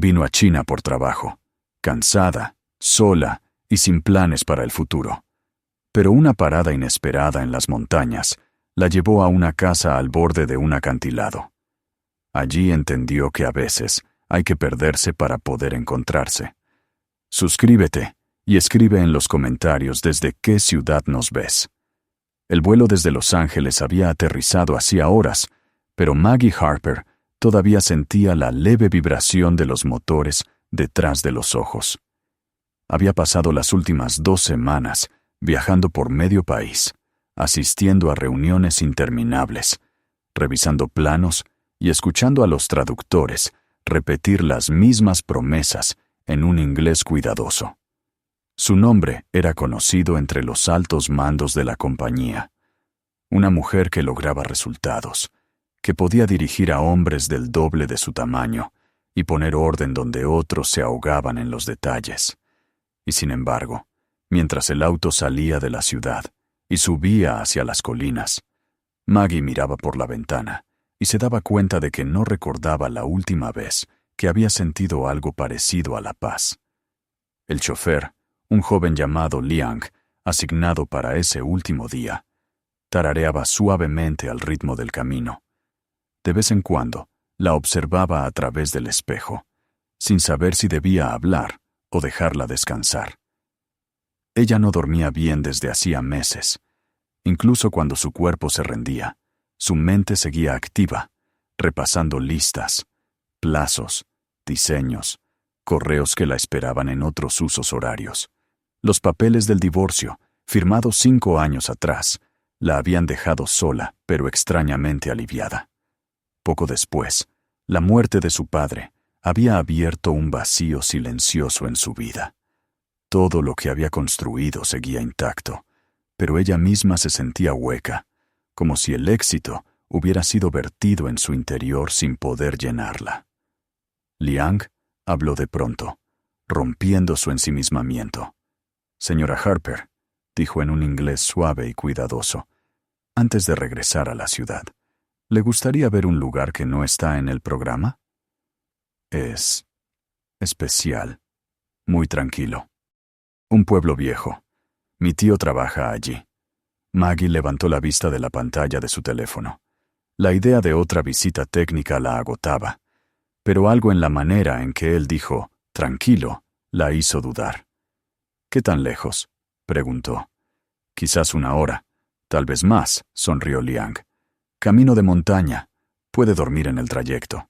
Vino a China por trabajo, cansada, sola y sin planes para el futuro. Pero una parada inesperada en las montañas la llevó a una casa al borde de un acantilado. Allí entendió que a veces hay que perderse para poder encontrarse. Suscríbete y escribe en los comentarios desde qué ciudad nos ves. El vuelo desde Los Ángeles había aterrizado hacía horas, pero Maggie Harper todavía sentía la leve vibración de los motores detrás de los ojos. Había pasado las últimas 2 semanas viajando por medio país, asistiendo a reuniones interminables, revisando planos y escuchando a los traductores repetir las mismas promesas en un inglés cuidadoso. Su nombre era conocido entre los altos mandos de la compañía. Una mujer que lograba resultados, que podía dirigir a hombres del doble de su tamaño y poner orden donde otros se ahogaban en los detalles. Y sin embargo, mientras el auto salía de la ciudad y subía hacia las colinas, Maggie miraba por la ventana y se daba cuenta de que no recordaba la última vez que había sentido algo parecido a la paz. El chofer, un joven llamado Liang, asignado para ese último día, tarareaba suavemente al ritmo del camino. De vez en cuando, la observaba a través del espejo, sin saber si debía hablar o dejarla descansar. Ella no dormía bien desde hacía meses. Incluso cuando su cuerpo se rendía, su mente seguía activa, repasando listas, plazos, diseños, correos que la esperaban en otros usos horarios. Los papeles del divorcio, firmados 5 años atrás, la habían dejado sola, pero extrañamente aliviada. Poco después, la muerte de su padre había abierto un vacío silencioso en su vida. Todo lo que había construido seguía intacto, pero ella misma se sentía hueca, como si el éxito hubiera sido vertido en su interior sin poder llenarla. Liang habló de pronto, rompiendo su ensimismamiento. «Señora Harper», dijo en un inglés suave y cuidadoso, «antes de regresar a la ciudad, ¿le gustaría ver un lugar que no está en el programa? Es especial, muy tranquilo. Un pueblo viejo. Mi tío trabaja allí». Maggie levantó la vista de la pantalla de su teléfono. La idea de otra visita técnica la agotaba, pero algo en la manera en que él dijo «tranquilo» la hizo dudar. «¿Qué tan lejos?», preguntó. «Quizás 1 hora, tal vez más», sonrió Liang. «Camino de montaña. Puede dormir en el trayecto».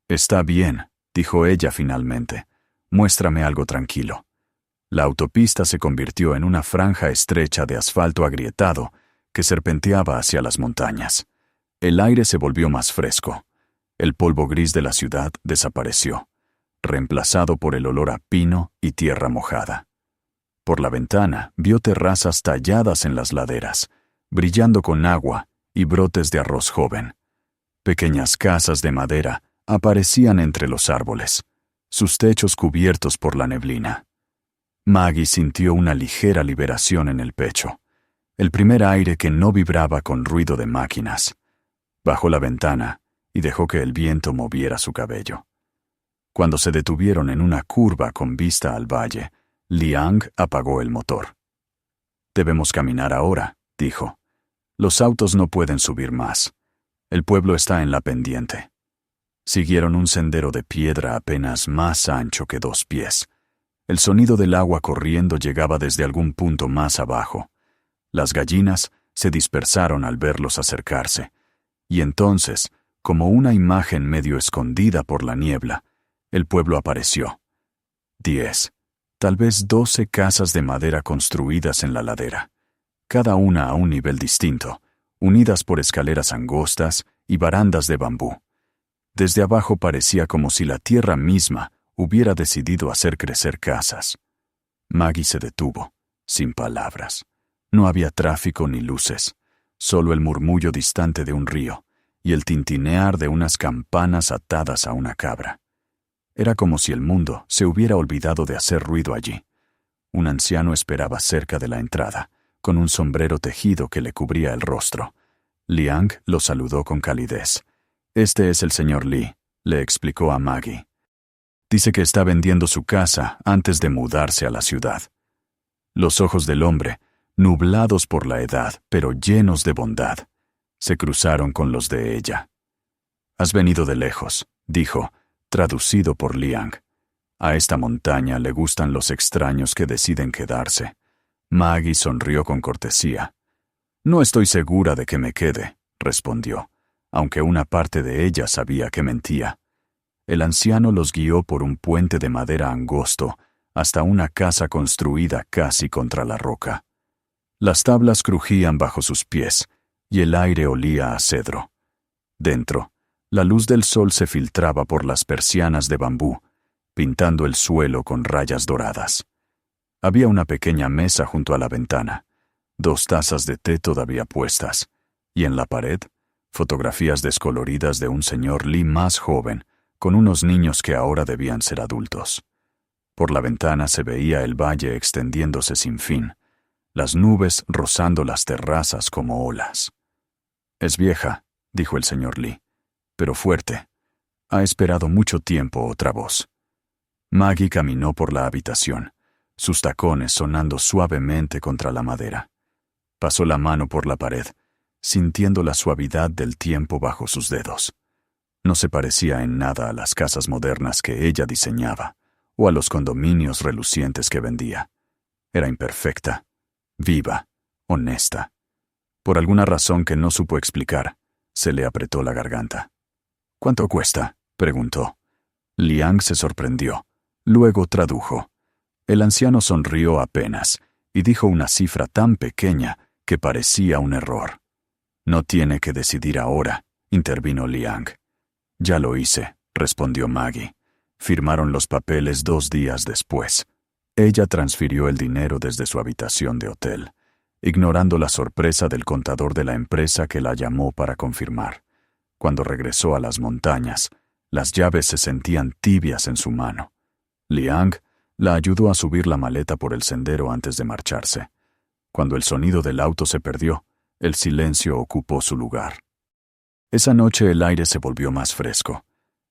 «Está bien», dijo ella finalmente. «Muéstrame algo tranquilo». La autopista se convirtió en una franja estrecha de asfalto agrietado que serpenteaba hacia las montañas. El aire se volvió más fresco. El polvo gris de la ciudad desapareció, reemplazado por el olor a pino y tierra mojada. Por la ventana vio terrazas talladas en las laderas, brillando con agua y brotes de arroz joven. Pequeñas casas de madera aparecían entre los árboles, sus techos cubiertos por la neblina. Maggie sintió una ligera liberación en el pecho, el primer aire que no vibraba con ruido de máquinas. Bajó la ventana y dejó que el viento moviera su cabello. Cuando se detuvieron en una curva con vista al valle, Liang apagó el motor. «Debemos caminar ahora», dijo. «Los autos no pueden subir más. El pueblo está en la pendiente». Siguieron un sendero de piedra apenas más ancho que 2 pies. El sonido del agua corriendo llegaba desde algún punto más abajo. Las gallinas se dispersaron al verlos acercarse, y entonces, como una imagen medio escondida por la niebla, el pueblo apareció. 10, tal vez 12 casas de madera construidas en la ladera, cada una a un nivel distinto, unidas por escaleras angostas y barandas de bambú. Desde abajo parecía como si la tierra misma hubiera decidido hacer crecer casas. Maggie se detuvo, sin palabras. No había tráfico ni luces, solo el murmullo distante de un río y el tintinear de unas campanas atadas a una cabra. Era como si el mundo se hubiera olvidado de hacer ruido allí. Un anciano esperaba cerca de la entrada, con un sombrero tejido que le cubría el rostro. Liang lo saludó con calidez. «Este es el señor Lee», le explicó a Maggie. Dice que está vendiendo su casa antes de mudarse a la ciudad. Los ojos del hombre, nublados por la edad, pero llenos de bondad, se cruzaron con los de ella. «Has venido de lejos», dijo, traducido por Liang. «A esta montaña le gustan los extraños que deciden quedarse». Maggie sonrió con cortesía. «No estoy segura de que me quede», respondió, aunque una parte de ella sabía que mentía. El anciano los guió por un puente de madera angosto hasta una casa construida casi contra la roca. Las tablas crujían bajo sus pies y el aire olía a cedro. Dentro, la luz del sol se filtraba por las persianas de bambú, pintando el suelo con rayas doradas. Había una pequeña mesa junto a la ventana, 2 tazas de té todavía puestas, y en la pared, fotografías descoloridas de un señor Lee más joven, con unos niños que ahora debían ser adultos. Por la ventana se veía el valle extendiéndose sin fin, las nubes rozando las terrazas como olas. «Es vieja», dijo el señor Lee, «pero fuerte. Ha esperado mucho tiempo otra voz». Maggie caminó por la habitación, sus tacones sonando suavemente contra la madera. Pasó la mano por la pared, sintiendo la suavidad del tiempo bajo sus dedos. No se parecía en nada a las casas modernas que ella diseñaba, o a los condominios relucientes que vendía. Era imperfecta, viva, honesta. Por alguna razón que no supo explicar, se le apretó la garganta. «¿Cuánto cuesta?», preguntó. Liang se sorprendió. Luego tradujo. El anciano sonrió apenas y dijo una cifra tan pequeña que parecía un error. «No tiene que decidir ahora», intervino Liang. «Ya lo hice», respondió Maggie. Firmaron los papeles 2 días después. Ella transfirió el dinero desde su habitación de hotel, ignorando la sorpresa del contador de la empresa que la llamó para confirmar. Cuando regresó a las montañas, las llaves se sentían tibias en su mano. Liang la ayudó a subir la maleta por el sendero antes de marcharse. Cuando el sonido del auto se perdió, el silencio ocupó su lugar. Esa noche el aire se volvió más fresco.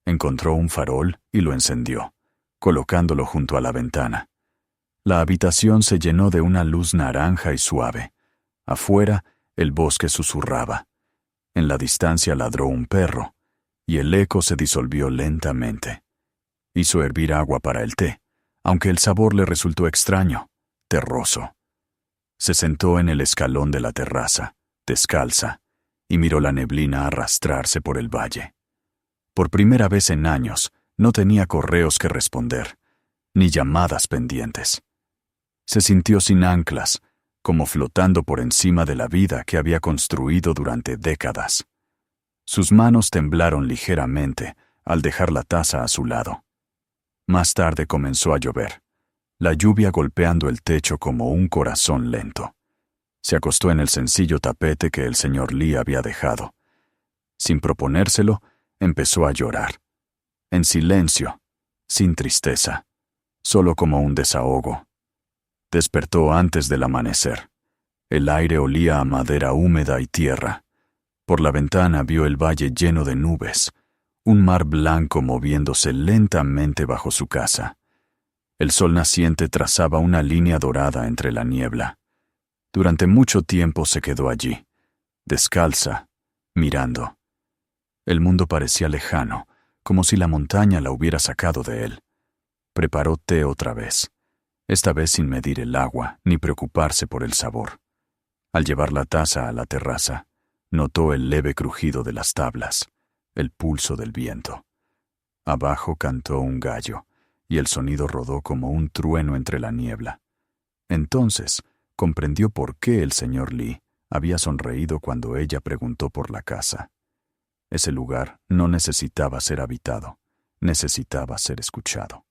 Encontró un farol y lo encendió, colocándolo junto a la ventana. La habitación se llenó de una luz naranja y suave. Afuera, el bosque susurraba. En la distancia ladró un perro, y el eco se disolvió lentamente. Hizo hervir agua para el té, aunque el sabor le resultó extraño, terroso. Se sentó en el escalón de la terraza, descalza, y miró la neblina arrastrarse por el valle. Por primera vez en años, no tenía correos que responder, ni llamadas pendientes. Se sintió sin anclas, como flotando por encima de la vida que había construido durante décadas. Sus manos temblaron ligeramente al dejar la taza a su lado. Más tarde comenzó a llover, la lluvia golpeando el techo como un corazón lento. Se acostó en el sencillo tapete que el señor Lee había dejado. Sin proponérselo, empezó a llorar. En silencio, sin tristeza, solo como un desahogo. Despertó antes del amanecer. El aire olía a madera húmeda y tierra. Por la ventana vio el valle lleno de nubes, un mar blanco moviéndose lentamente bajo su casa. El sol naciente trazaba una línea dorada entre la niebla. Durante mucho tiempo se quedó allí, descalza, mirando. El mundo parecía lejano, como si la montaña la hubiera sacado de él. Preparó té otra vez, esta vez sin medir el agua ni preocuparse por el sabor. Al llevar la taza a la terraza, notó el leve crujido de las tablas, el pulso del viento. Abajo cantó un gallo, y el sonido rodó como un trueno entre la niebla. Entonces comprendió por qué el señor Lee había sonreído cuando ella preguntó por la casa. Ese lugar no necesitaba ser habitado, necesitaba ser escuchado.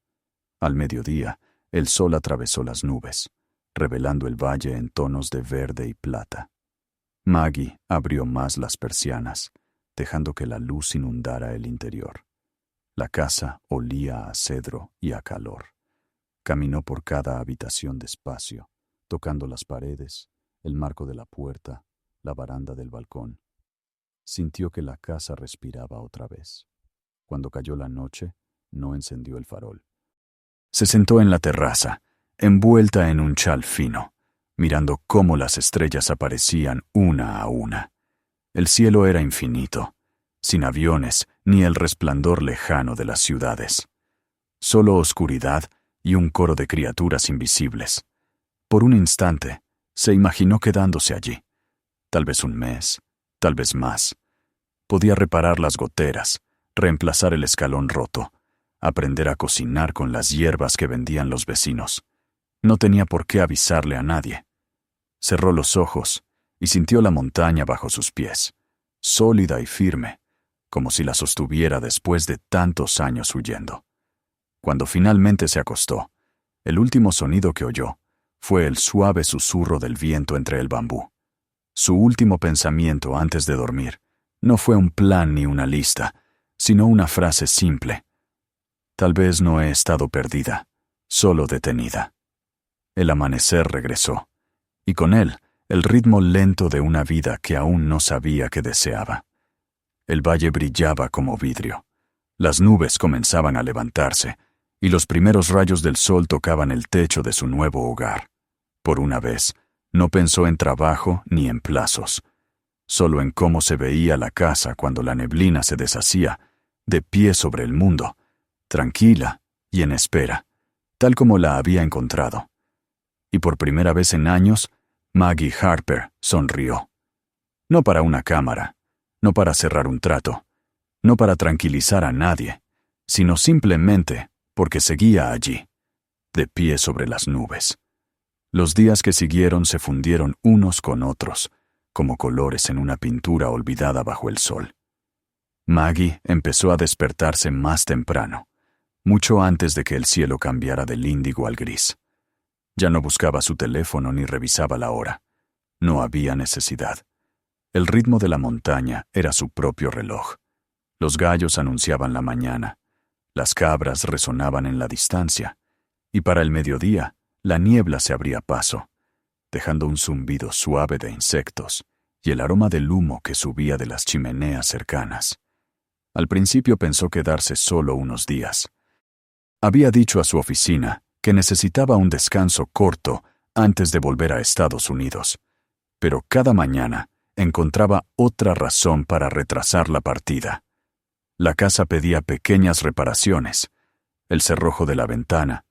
Al mediodía, el sol atravesó las nubes, revelando el valle en tonos de verde y plata. Maggie abrió más las persianas, dejando que la luz inundara el interior. La casa olía a cedro y a calor. Caminó por cada habitación despacio, tocando las paredes, el marco de la puerta, la baranda del balcón. Sintió que la casa respiraba otra vez. Cuando cayó la noche, No encendió el farol. Se sentó en la terraza, envuelta en un chal fino, mirando cómo las estrellas aparecían una a una. El cielo era infinito, sin aviones ni el resplandor lejano de las ciudades. Solo oscuridad y un coro de criaturas invisibles. Por un instante, se imaginó quedándose allí. Tal vez un mes, tal vez más. Podía reparar las goteras, reemplazar el escalón roto, aprender a cocinar con las hierbas que vendían los vecinos. No tenía por qué avisarle a nadie. Cerró los ojos y sintió la montaña bajo sus pies, sólida y firme, como si la sostuviera después de tantos años huyendo. Cuando finalmente se acostó, el último sonido que oyó fue el suave susurro del viento entre el bambú. Su último pensamiento antes de dormir no fue un plan ni una lista, sino una frase simple. Tal vez no he estado perdida, solo detenida. El amanecer regresó, y con él el ritmo lento de una vida que aún no sabía que deseaba. El valle brillaba como vidrio. Las nubes comenzaban a levantarse, y los primeros rayos del sol tocaban el techo de su nuevo hogar. Por una vez, no pensó en trabajo ni en plazos, solo en cómo se veía la casa cuando la neblina se deshacía, de pie sobre el mundo, tranquila y en espera, tal como la había encontrado. Y por primera vez en años, Maggie Harper sonrió. No para una cámara, no para cerrar un trato, no para tranquilizar a nadie, sino simplemente porque seguía allí, de pie sobre las nubes. Los días que siguieron se fundieron unos con otros, como colores en una pintura olvidada bajo el sol. Maggie empezó a despertarse más temprano, mucho antes de que el cielo cambiara del índigo al gris. Ya no buscaba su teléfono ni revisaba la hora. No había necesidad. El ritmo de la montaña era su propio reloj. Los gallos anunciaban la mañana, las cabras resonaban en la distancia, y para el mediodía la niebla se abría paso, dejando un zumbido suave de insectos y el aroma del humo que subía de las chimeneas cercanas. Al principio pensó quedarse solo unos días. Había dicho a su oficina que necesitaba un descanso corto antes de volver a Estados Unidos, pero cada mañana encontraba otra razón para retrasar la partida. La casa pedía pequeñas reparaciones, el cerrojo de la ventana,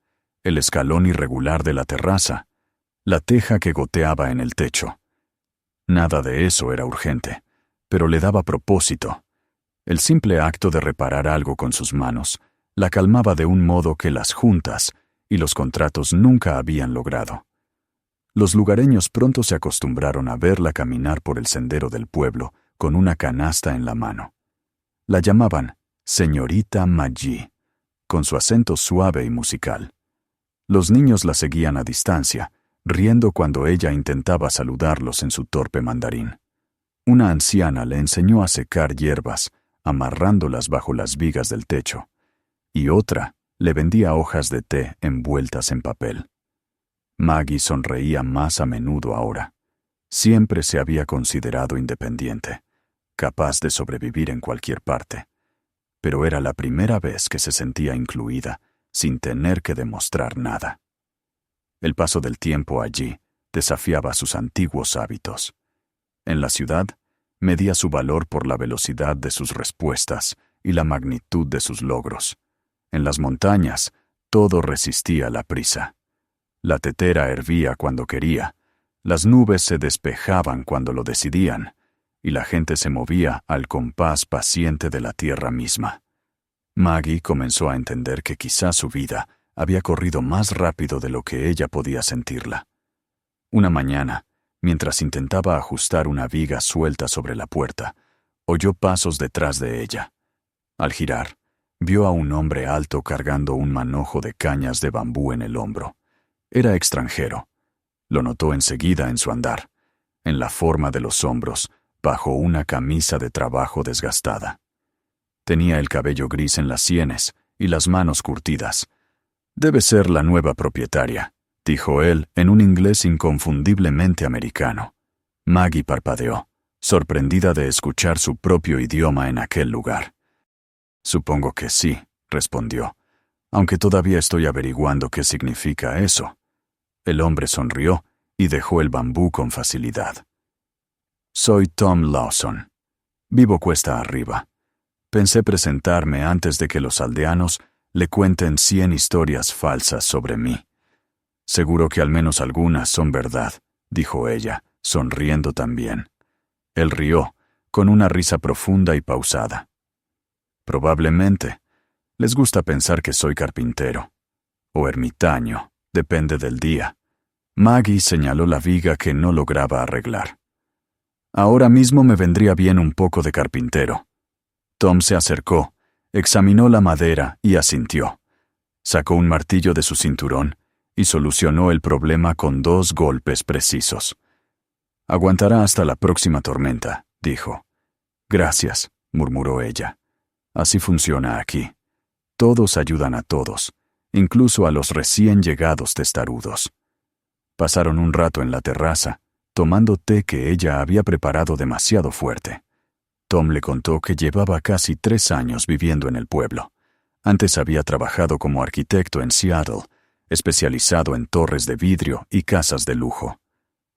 el escalón irregular de la terraza, la teja que goteaba en el techo. Nada de eso era urgente, pero le daba propósito. El simple acto de reparar algo con sus manos la calmaba de un modo que las juntas y los contratos nunca habían logrado. Los lugareños pronto se acostumbraron a verla caminar por el sendero del pueblo con una canasta en la mano. La llamaban Señorita Maggie, con su acento suave y musical. Los niños la seguían a distancia, riendo cuando ella intentaba saludarlos en su torpe mandarín. Una anciana le enseñó a secar hierbas, amarrándolas bajo las vigas del techo, y otra le vendía hojas de té envueltas en papel. Maggie sonreía más a menudo ahora. Siempre se había considerado independiente, capaz de sobrevivir en cualquier parte, pero era la primera vez que se sentía incluida, sin tener que demostrar nada. El paso del tiempo allí desafiaba sus antiguos hábitos. En la ciudad, medía su valor por la velocidad de sus respuestas y la magnitud de sus logros. En las montañas, todo resistía la prisa. La tetera hervía cuando quería, las nubes se despejaban cuando lo decidían, y la gente se movía al compás paciente de la tierra misma. Maggie comenzó a entender que quizá su vida había corrido más rápido de lo que ella podía sentirla. Una mañana, mientras intentaba ajustar una viga suelta sobre la puerta, oyó pasos detrás de ella. Al girar, vio a un hombre alto cargando un manojo de cañas de bambú en el hombro. Era extranjero. Lo notó enseguida en su andar, en la forma de los hombros, bajo una camisa de trabajo desgastada. Tenía el cabello gris en las sienes y las manos curtidas. «Debe ser la nueva propietaria», dijo él en un inglés inconfundiblemente americano. Maggie parpadeó, sorprendida de escuchar su propio idioma en aquel lugar. «Supongo que sí», respondió, aunque todavía estoy averiguando qué significa eso. El hombre sonrió y dejó el bambú con facilidad. Soy Tom Lawson. Vivo cuesta arriba. Pensé presentarme antes de que los aldeanos le cuenten 100 historias falsas sobre mí. Seguro que al menos algunas son verdad, dijo ella, sonriendo también. Él rió, con una risa profunda y pausada. Probablemente. Les gusta pensar que soy carpintero. O ermitaño, depende del día. Maggie señaló la viga que no lograba arreglar. Ahora mismo me vendría bien un poco de carpintero. Tom se acercó, examinó la madera y asintió. Sacó un martillo de su cinturón y solucionó el problema con 2 golpes precisos. Aguantará hasta la próxima tormenta, dijo. Gracias, murmuró ella. Así funciona aquí. Todos ayudan a todos, incluso a los recién llegados testarudos. Pasaron un rato en la terraza, tomando té que ella había preparado demasiado fuerte. Tom le contó que llevaba casi 3 años viviendo en el pueblo. Antes había trabajado como arquitecto en Seattle, especializado en torres de vidrio y casas de lujo.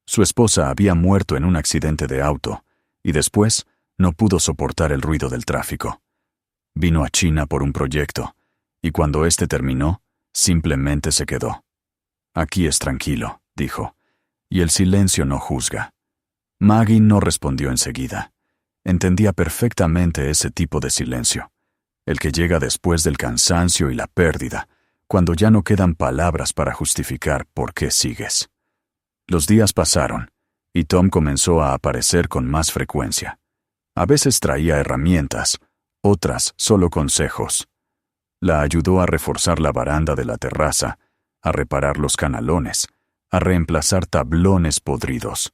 Su esposa había muerto en un accidente de auto, y después no pudo soportar el ruido del tráfico. Vino a China por un proyecto, y cuando este terminó, simplemente se quedó. Aquí es tranquilo, dijo, y el silencio no juzga. Maggie no respondió enseguida. Entendía perfectamente ese tipo de silencio, el que llega después del cansancio y la pérdida, cuando ya no quedan palabras para justificar por qué sigues. Los días pasaron, y Tom comenzó a aparecer con más frecuencia. A veces traía herramientas, otras solo consejos. La ayudó a reforzar la baranda de la terraza, a reparar los canalones, a reemplazar tablones podridos.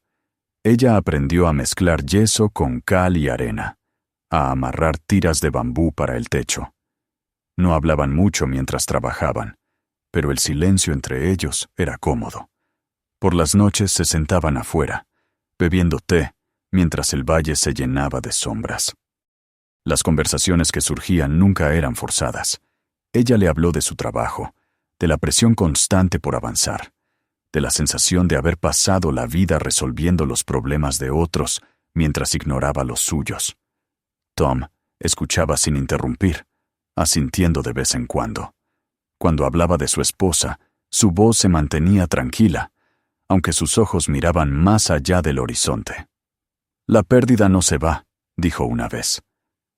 Ella aprendió a mezclar yeso con cal y arena, a amarrar tiras de bambú para el techo. No hablaban mucho mientras trabajaban, pero el silencio entre ellos era cómodo. Por las noches se sentaban afuera, bebiendo té, mientras el valle se llenaba de sombras. Las conversaciones que surgían nunca eran forzadas. Ella le habló de su trabajo, de la presión constante por avanzar, de la sensación de haber pasado la vida resolviendo los problemas de otros mientras ignoraba los suyos. Tom escuchaba sin interrumpir, asintiendo de vez en cuando. Cuando hablaba de su esposa, su voz se mantenía tranquila, aunque sus ojos miraban más allá del horizonte. La pérdida no se va, dijo una vez.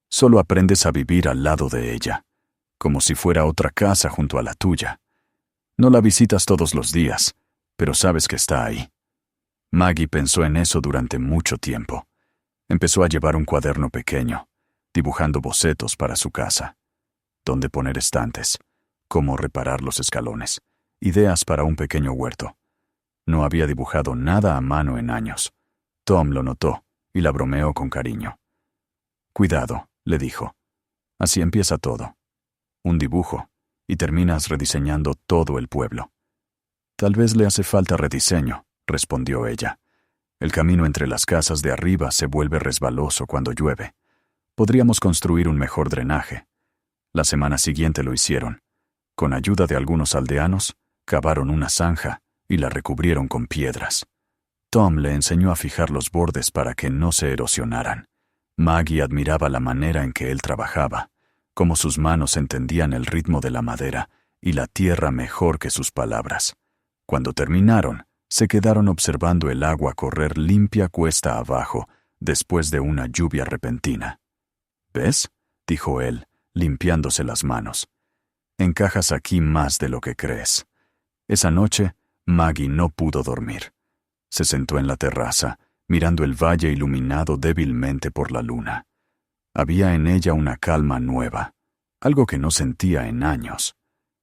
Solo aprendes a vivir al lado de ella, como si fuera otra casa junto a la tuya. No la visitas todos los días, pero sabes que está ahí. Maggie pensó en eso durante mucho tiempo. Empezó a llevar un cuaderno pequeño, dibujando bocetos para su casa. Dónde poner estantes, cómo reparar los escalones, ideas para un pequeño huerto. No había dibujado nada a mano en años. Tom lo notó y la bromeó con cariño. Cuidado, le dijo. Así empieza todo. Un dibujo, y terminas rediseñando todo el pueblo. Tal vez le hace falta rediseño, respondió ella. El camino entre las casas de arriba se vuelve resbaloso cuando llueve. Podríamos construir un mejor drenaje. La semana siguiente lo hicieron. Con ayuda de algunos aldeanos, cavaron una zanja y la recubrieron con piedras. Tom le enseñó a fijar los bordes para que no se erosionaran. Maggie admiraba la manera en que él trabajaba, cómo sus manos entendían el ritmo de la madera y la tierra mejor que sus palabras. Cuando terminaron, se quedaron observando el agua correr limpia cuesta abajo después de una lluvia repentina. ¿Ves?, dijo él, limpiándose las manos. Encajas aquí más de lo que crees. Esa noche, Maggie no pudo dormir. Se sentó en la terraza, mirando el valle iluminado débilmente por la luna. Había en ella una calma nueva, algo que no sentía en años.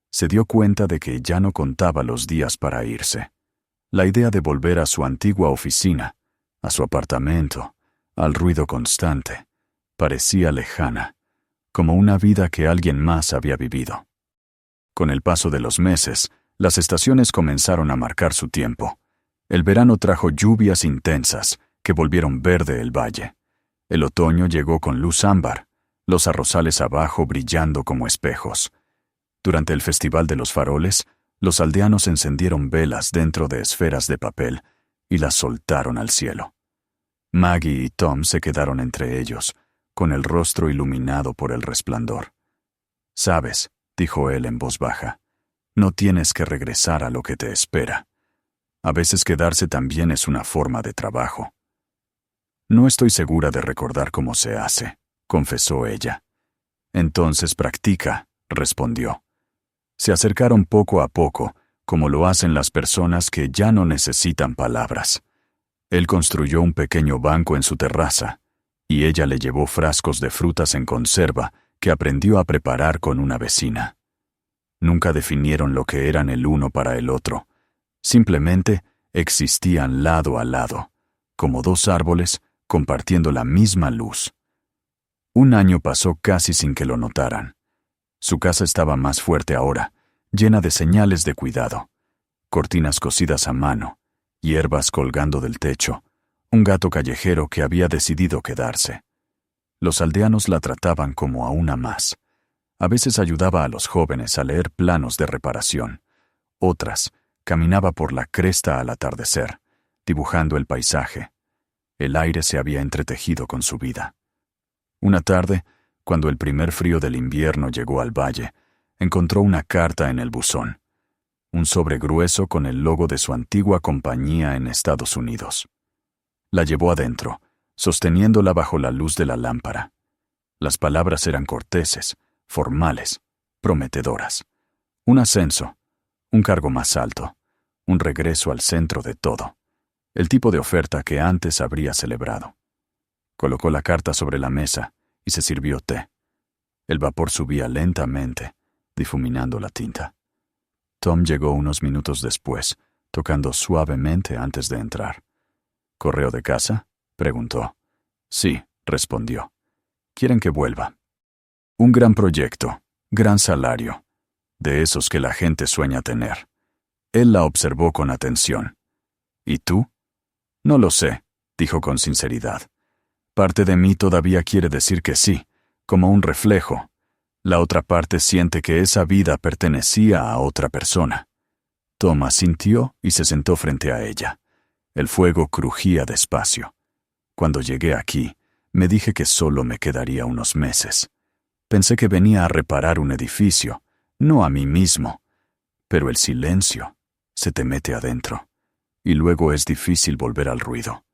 Se dio cuenta de que ya no contaba los días para irse. La idea de volver a su antigua oficina, a su apartamento, al ruido constante, parecía lejana, como una vida que alguien más había vivido. Con el paso de los meses, las estaciones comenzaron a marcar su tiempo. El verano trajo lluvias intensas que volvieron verde el valle. El otoño llegó con luz ámbar, los arrozales abajo brillando como espejos. Durante el Festival de los Faroles, los aldeanos encendieron velas dentro de esferas de papel y las soltaron al cielo. Maggie y Tom se quedaron entre ellos, con el rostro iluminado por el resplandor. «Sabes», dijo él en voz baja, «no tienes que regresar a lo que te espera. A veces quedarse también es una forma de trabajo». «No estoy segura de recordar cómo se hace», confesó ella. «Entonces practica», respondió. Se acercaron poco a poco, como lo hacen las personas que ya no necesitan palabras. Él construyó un pequeño banco en su terraza, y ella le llevó frascos de frutas en conserva que aprendió a preparar con una vecina. Nunca definieron lo que eran el uno para el otro. Simplemente existían lado a lado, como dos árboles compartiendo la misma luz. Un año pasó casi sin que lo notaran. Su casa estaba más fuerte ahora, llena de señales de cuidado. Cortinas cosidas a mano, hierbas colgando del techo, un gato callejero que había decidido quedarse. Los aldeanos la trataban como a una más. A veces ayudaba a los jóvenes a leer planos de reparación. Otras, caminaba por la cresta al atardecer, dibujando el paisaje. El aire se había entretejido con su vida. Una tarde, cuando el primer frío del invierno llegó al valle, encontró una carta en el buzón. Un sobre grueso con el logo de su antigua compañía en Estados Unidos. La llevó adentro, sosteniéndola bajo la luz de la lámpara. Las palabras eran corteses, formales, prometedoras. Un ascenso, un cargo más alto, un regreso al centro de todo. El tipo de oferta que antes habría celebrado. Colocó la carta sobre la mesa y se sirvió té. El vapor subía lentamente, difuminando la tinta. Tom llegó unos minutos después, tocando suavemente antes de entrar. «¿Correo de casa?», preguntó. «Sí», respondió. «Quieren que vuelva». Un gran proyecto, gran salario, de esos que la gente sueña tener. Él la observó con atención. «¿Y tú?» «No lo sé», dijo con sinceridad. «Parte de mí todavía quiere decir que sí, como un reflejo. La otra parte siente que esa vida pertenecía a otra persona». Tom asintió y se sentó frente a ella. El fuego crujía despacio. «Cuando llegué aquí, me dije que solo me quedaría unos meses. Pensé que venía a reparar un edificio, no a mí mismo. Pero el silencio se te mete adentro, y luego es difícil volver al ruido».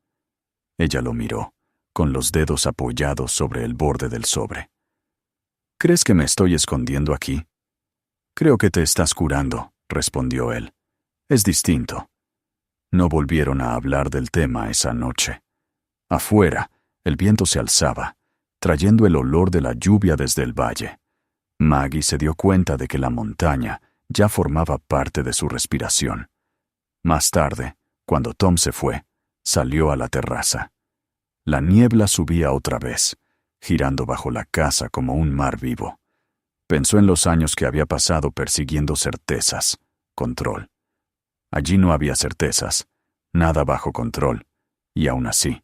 Ella lo miró, con los dedos apoyados sobre el borde del sobre. «¿Crees que me estoy escondiendo aquí?» «Creo que te estás curando», respondió él. «Es distinto». No volvieron a hablar del tema esa noche. Afuera, el viento se alzaba, trayendo el olor de la lluvia desde el valle. Maggie se dio cuenta de que la montaña ya formaba parte de su respiración. Más tarde, cuando Tom se fue, salió a la terraza. La niebla subía otra vez, girando bajo la casa como un mar vivo. Pensó en los años que había pasado persiguiendo certezas, control. Allí no había certezas, nada bajo control, y aún así,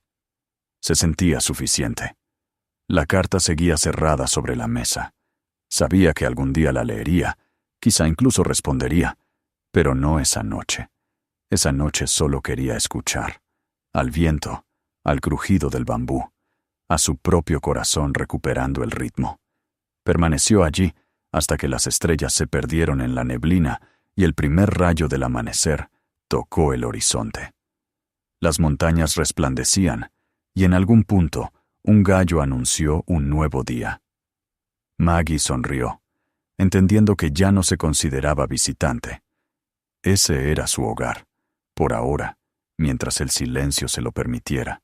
se sentía suficiente. La carta seguía cerrada sobre la mesa. Sabía que algún día la leería, quizá incluso respondería, pero no esa noche. Esa noche solo quería escuchar, al viento, al crujido del bambú, a su propio corazón recuperando el ritmo. Permaneció allí hasta que las estrellas se perdieron en la neblina y el primer rayo del amanecer tocó el horizonte. Las montañas resplandecían, y en algún punto un gallo anunció un nuevo día. Maggie sonrió, entendiendo que ya no se consideraba visitante. Ese era su hogar, por ahora, mientras el silencio se lo permitiera.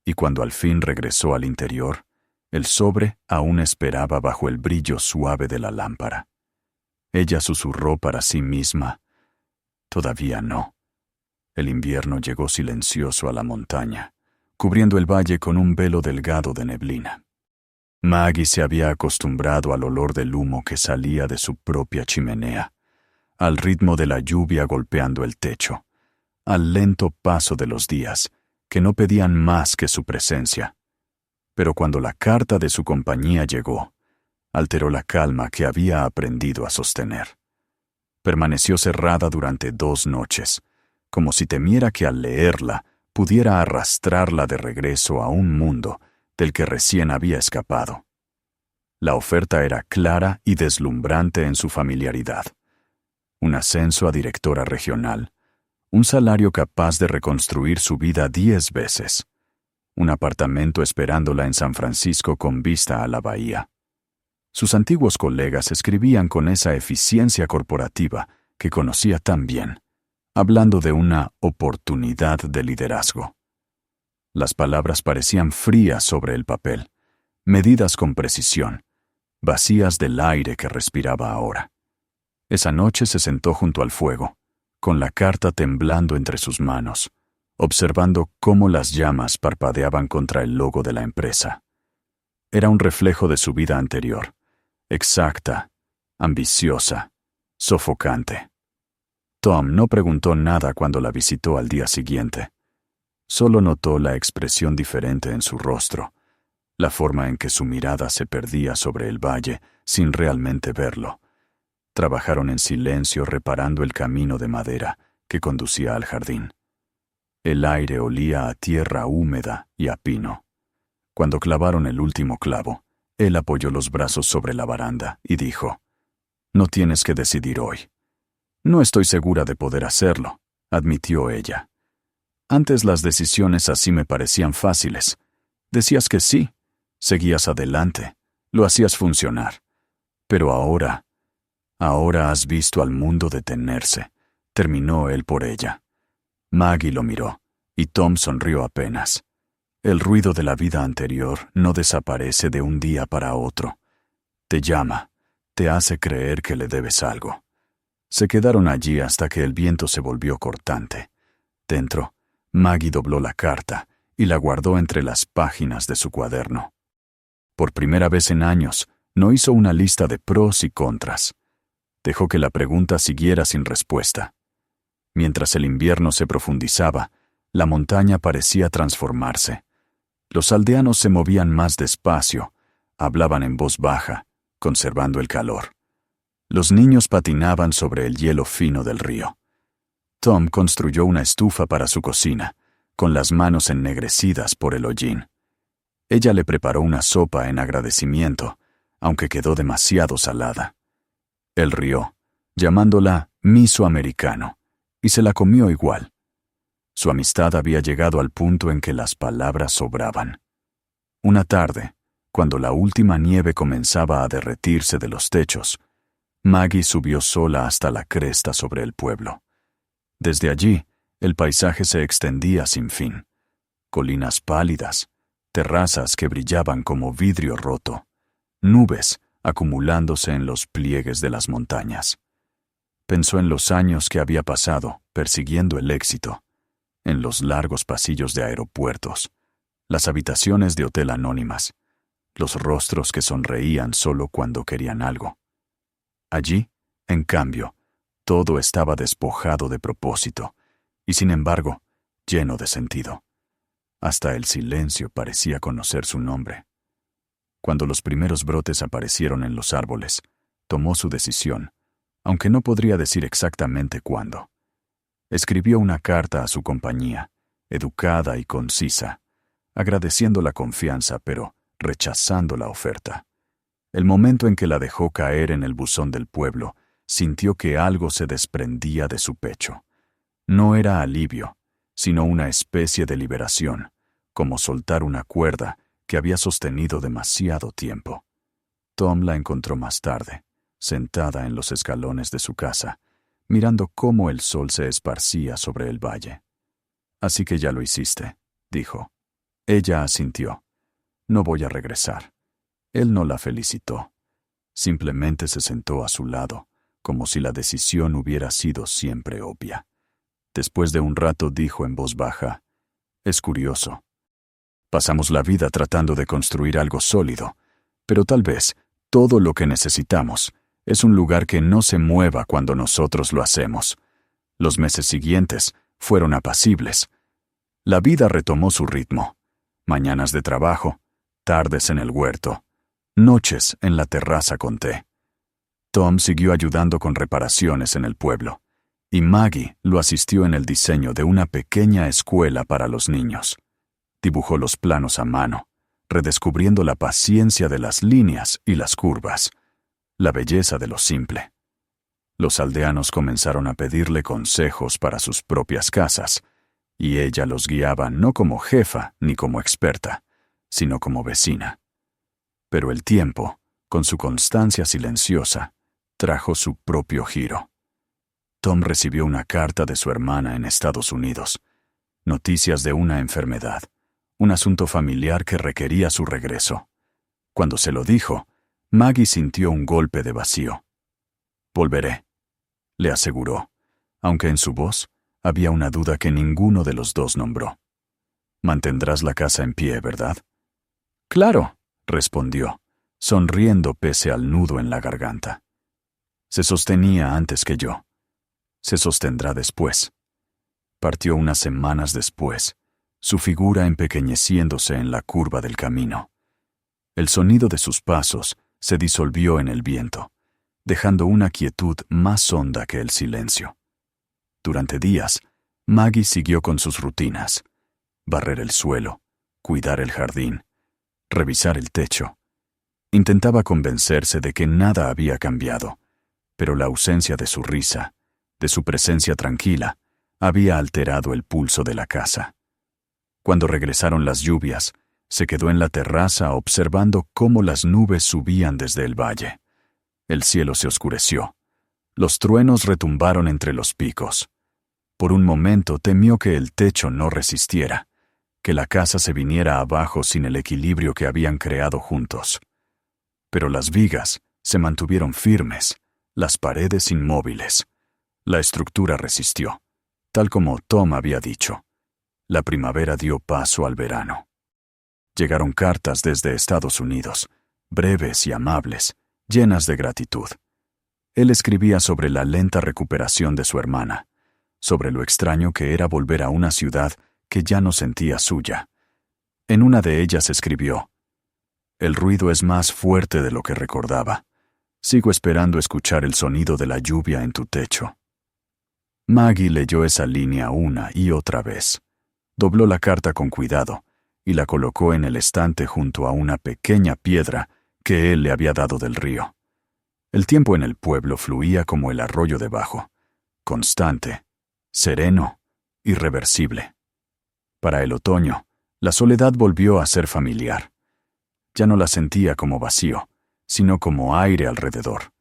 Y cuando al fin regresó al interior, el sobre aún esperaba bajo el brillo suave de la lámpara. Ella susurró para sí misma: «Todavía no». El invierno llegó silencioso a la montaña, cubriendo el valle con un velo delgado de neblina. Maggie se había acostumbrado al olor del humo que salía de su propia chimenea, al ritmo de la lluvia golpeando el techo, al lento paso de los días, que no pedían más que su presencia. Pero cuando la carta de su compañía llegó, alteró la calma que había aprendido a sostener. Permaneció cerrada durante 2 noches, como si temiera que al leerla pudiera arrastrarla de regreso a un mundo del que recién había escapado. La oferta era clara y deslumbrante en su familiaridad. Un ascenso a directora regional, un salario capaz de reconstruir su vida 10 veces, un apartamento esperándola en San Francisco con vista a la bahía. Sus antiguos colegas escribían con esa eficiencia corporativa que conocía tan bien, hablando de una oportunidad de liderazgo. Las palabras parecían frías sobre el papel, medidas con precisión, vacías del aire que respiraba ahora. Esa noche se sentó junto al fuego, con la carta temblando entre sus manos, observando cómo las llamas parpadeaban contra el logo de la empresa. Era un reflejo de su vida anterior, exacta, ambiciosa, sofocante. Tom no preguntó nada cuando la visitó al día siguiente. Solo notó la expresión diferente en su rostro, la forma en que su mirada se perdía sobre el valle sin realmente verlo. Trabajaron en silencio reparando el camino de madera que conducía al jardín. El aire olía a tierra húmeda y a pino. Cuando clavaron el último clavo, él apoyó los brazos sobre la baranda y dijo: «No tienes que decidir hoy». «No estoy segura de poder hacerlo», admitió ella. «Antes las decisiones así me parecían fáciles. Decías que sí, seguías adelante, lo hacías funcionar. Pero ahora has visto al mundo detenerse», terminó él por ella. Maggie lo miró, y Tom sonrió apenas. El ruido de la vida anterior no desaparece de un día para otro. Te llama, te hace creer que le debes algo. Se quedaron allí hasta que el viento se volvió cortante. Dentro, Maggie dobló la carta y la guardó entre las páginas de su cuaderno. Por primera vez en años, no hizo una lista de pros y contras. Dejó que la pregunta siguiera sin respuesta. Mientras el invierno se profundizaba, la montaña parecía transformarse. Los aldeanos se movían más despacio, hablaban en voz baja, conservando el calor. Los niños patinaban sobre el hielo fino del río. Tom construyó una estufa para su cocina, con las manos ennegrecidas por el hollín. Ella le preparó una sopa en agradecimiento, aunque quedó demasiado salada. Él rió, llamándola miso americano, y se la comió igual. Su amistad había llegado al punto en que las palabras sobraban. Una tarde, cuando la última nieve comenzaba a derretirse de los techos, Maggie subió sola hasta la cresta sobre el pueblo. Desde allí, el paisaje se extendía sin fin. Colinas pálidas, terrazas que brillaban como vidrio roto, nubes acumulándose en los pliegues de las montañas. Pensó en los años que había pasado persiguiendo el éxito, en los largos pasillos de aeropuertos, las habitaciones de hotel anónimas, los rostros que sonreían solo cuando querían algo. Allí, en cambio, todo estaba despojado de propósito, y sin embargo, lleno de sentido. Hasta el silencio parecía conocer su nombre. Cuando los primeros brotes aparecieron en los árboles, tomó su decisión, aunque no podría decir exactamente cuándo. Escribió una carta a su compañía, educada y concisa, agradeciendo la confianza, pero rechazando la oferta. El momento en que la dejó caer en el buzón del pueblo, sintió que algo se desprendía de su pecho. No era alivio, sino una especie de liberación, como soltar una cuerda que había sostenido demasiado tiempo. Tom la encontró más tarde, sentada en los escalones de su casa, mirando cómo el sol se esparcía sobre el valle. «Así que ya lo hiciste», dijo. Ella asintió. «No voy a regresar». Él no la felicitó. Simplemente se sentó a su lado, como si la decisión hubiera sido siempre obvia. Después de un rato dijo en voz baja: «Es curioso. Pasamos la vida tratando de construir algo sólido, pero tal vez todo lo que necesitamos es un lugar que no se mueva cuando nosotros lo hacemos». Los meses siguientes fueron apacibles. La vida retomó su ritmo. Mañanas de trabajo, tardes en el huerto, noches en la terraza con té. Tom siguió ayudando con reparaciones en el pueblo, y Maggie lo asistió en el diseño de una pequeña escuela para los niños. Dibujó los planos a mano, redescubriendo la paciencia de las líneas y las curvas, la belleza de lo simple. Los aldeanos comenzaron a pedirle consejos para sus propias casas, y ella los guiaba no como jefa ni como experta, sino como vecina. Pero el tiempo, con su constancia silenciosa, trajo su propio giro. Tom recibió una carta de su hermana en Estados Unidos, noticias de una enfermedad, un asunto familiar que requería su regreso. Cuando se lo dijo, Maggie sintió un golpe de vacío. «Volveré», le aseguró, aunque en su voz había una duda que ninguno de los dos nombró. «Mantendrás la casa en pie, ¿verdad?» «Claro», respondió, sonriendo pese al nudo en la garganta. «Se sostenía antes que yo. Se sostendrá después». Partió unas semanas después, su figura empequeñeciéndose en la curva del camino. El sonido de sus pasos se disolvió en el viento, dejando una quietud más honda que el silencio. Durante días, Maggie siguió con sus rutinas: barrer el suelo, cuidar el jardín, revisar el techo. Intentaba convencerse de que nada había cambiado, pero la ausencia de su risa, de su presencia tranquila, había alterado el pulso de la casa. Cuando regresaron las lluvias, se quedó en la terraza observando cómo las nubes subían desde el valle. El cielo se oscureció. Los truenos retumbaron entre los picos. Por un momento temió que el techo no resistiera, que la casa se viniera abajo sin el equilibrio que habían creado juntos. Pero las vigas se mantuvieron firmes, las paredes inmóviles. La estructura resistió, tal como Tom había dicho. La primavera dio paso al verano. Llegaron cartas desde Estados Unidos, breves y amables, llenas de gratitud. Él escribía sobre la lenta recuperación de su hermana, sobre lo extraño que era volver a una ciudad que ya no sentía suya. En una de ellas escribió: «El ruido es más fuerte de lo que recordaba. Sigo esperando escuchar el sonido de la lluvia en tu techo». Maggie leyó esa línea una y otra vez. Dobló la carta con cuidado y la colocó en el estante junto a una pequeña piedra que él le había dado del río. El tiempo en el pueblo fluía como el arroyo debajo, constante, sereno, irreversible. Para el otoño, la soledad volvió a ser familiar. Ya no la sentía como vacío, sino como aire alrededor.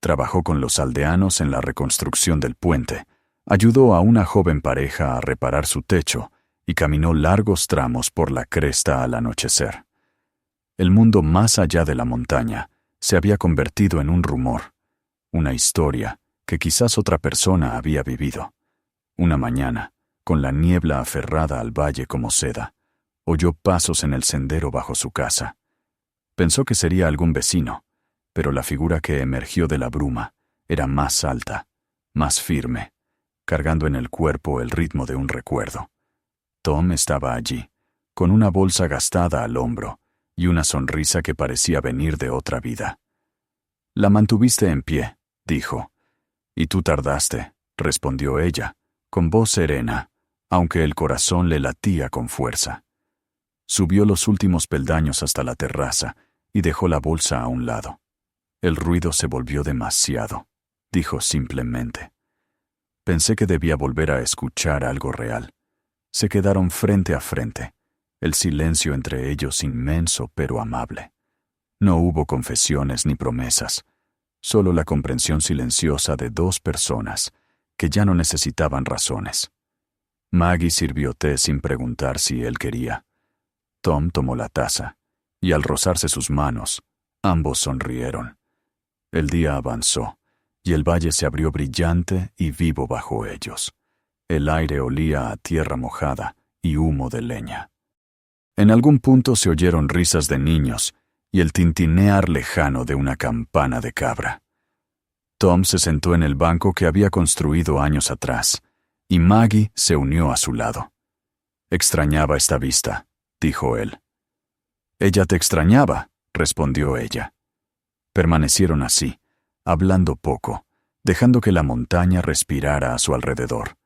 Trabajó con los aldeanos en la reconstrucción del puente, ayudó a una joven pareja a reparar su techo y caminó largos tramos por la cresta al anochecer. El mundo más allá de la montaña se había convertido en un rumor, una historia que quizás otra persona había vivido. Una mañana, con la niebla aferrada al valle como seda, oyó pasos en el sendero bajo su casa. Pensó que sería algún vecino, pero la figura que emergió de la bruma era más alta, más firme, cargando en el cuerpo el ritmo de un recuerdo. Tom estaba allí, con una bolsa gastada al hombro y una sonrisa que parecía venir de otra vida. «La mantuviste en pie», dijo. «Y tú tardaste», respondió ella, con voz serena, aunque el corazón le latía con fuerza. Subió los últimos peldaños hasta la terraza y dejó la bolsa a un lado. «El ruido se volvió demasiado», dijo simplemente. «Pensé que debía volver a escuchar algo real». Se quedaron frente a frente, el silencio entre ellos inmenso pero amable. No hubo confesiones ni promesas, solo la comprensión silenciosa de dos personas que ya no necesitaban razones. Maggie sirvió té sin preguntar si él quería. Tom tomó la taza, y al rozarse sus manos, ambos sonrieron. El día avanzó, y el valle se abrió brillante y vivo bajo ellos. El aire olía a tierra mojada y humo de leña. En algún punto se oyeron risas de niños y el tintinear lejano de una campana de cabra. Tom se sentó en el banco que había construido años atrás, y Maggie se unió a su lado. «Extrañaba esta vista», dijo él. «Ella te extrañaba», respondió ella. Permanecieron así, hablando poco, dejando que la montaña respirara a su alrededor.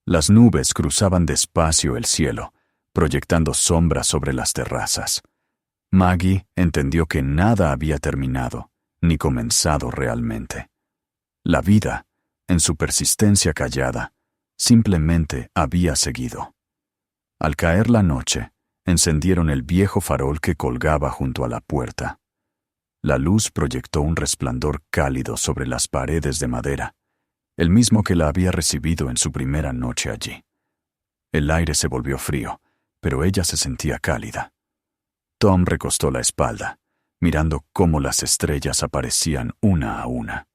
Las nubes cruzaban despacio el cielo, proyectando sombras sobre las terrazas. Maggie entendió que nada había terminado, ni comenzado realmente. La vida, en su persistencia callada, simplemente había seguido. Al caer la noche, encendieron el viejo farol que colgaba junto a la puerta. La luz proyectó un resplandor cálido sobre las paredes de madera, el mismo que la había recibido en su primera noche allí. El aire se volvió frío, pero ella se sentía cálida. Tom recostó la espalda, mirando cómo las estrellas aparecían una a una.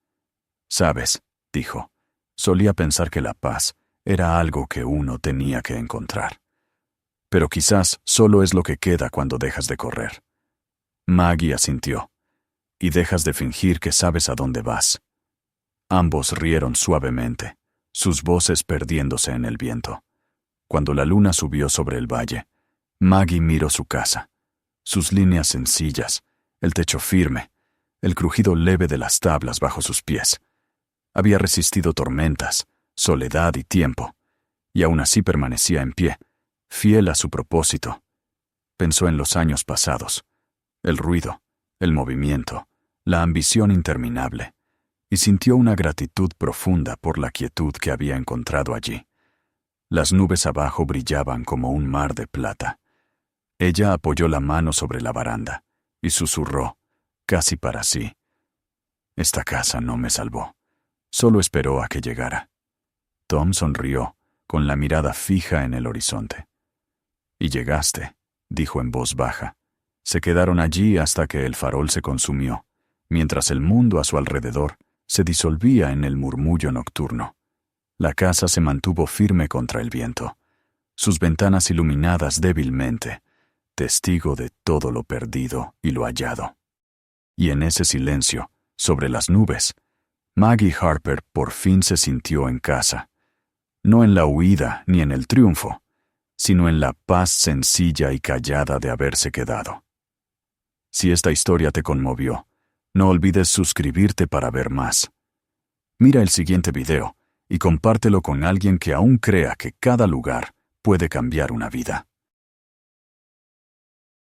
«Sabes», dijo, «solía pensar que la paz era algo que uno tenía que encontrar. Pero quizás solo es lo que queda cuando dejas de correr». Maggie asintió. «Y dejas de fingir que sabes a dónde vas». Ambos rieron suavemente, sus voces perdiéndose en el viento. Cuando la luna subió sobre el valle, Maggie miró su casa. Sus líneas sencillas, el techo firme, el crujido leve de las tablas bajo sus pies. Había resistido tormentas, soledad y tiempo, y aún así permanecía en pie, fiel a su propósito. Pensó en los años pasados, el ruido, el movimiento, la ambición interminable, y sintió una gratitud profunda por la quietud que había encontrado allí. Las nubes abajo brillaban como un mar de plata. Ella apoyó la mano sobre la baranda y susurró, casi para sí: «Esta casa no me salvó. Solo esperó a que llegara». Tom sonrió, con la mirada fija en el horizonte. «Y llegaste», dijo en voz baja. Se quedaron allí hasta que el farol se consumió, mientras el mundo a su alrededor se disolvía en el murmullo nocturno. La casa se mantuvo firme contra el viento, sus ventanas iluminadas débilmente, testigo de todo lo perdido y lo hallado. Y en ese silencio, sobre las nubes, Maggie Harper por fin se sintió en casa, no en la huida ni en el triunfo, sino en la paz sencilla y callada de haberse quedado. Si esta historia te conmovió, no olvides suscribirte para ver más. Mira el siguiente video y compártelo con alguien que aún crea que cada lugar puede cambiar una vida.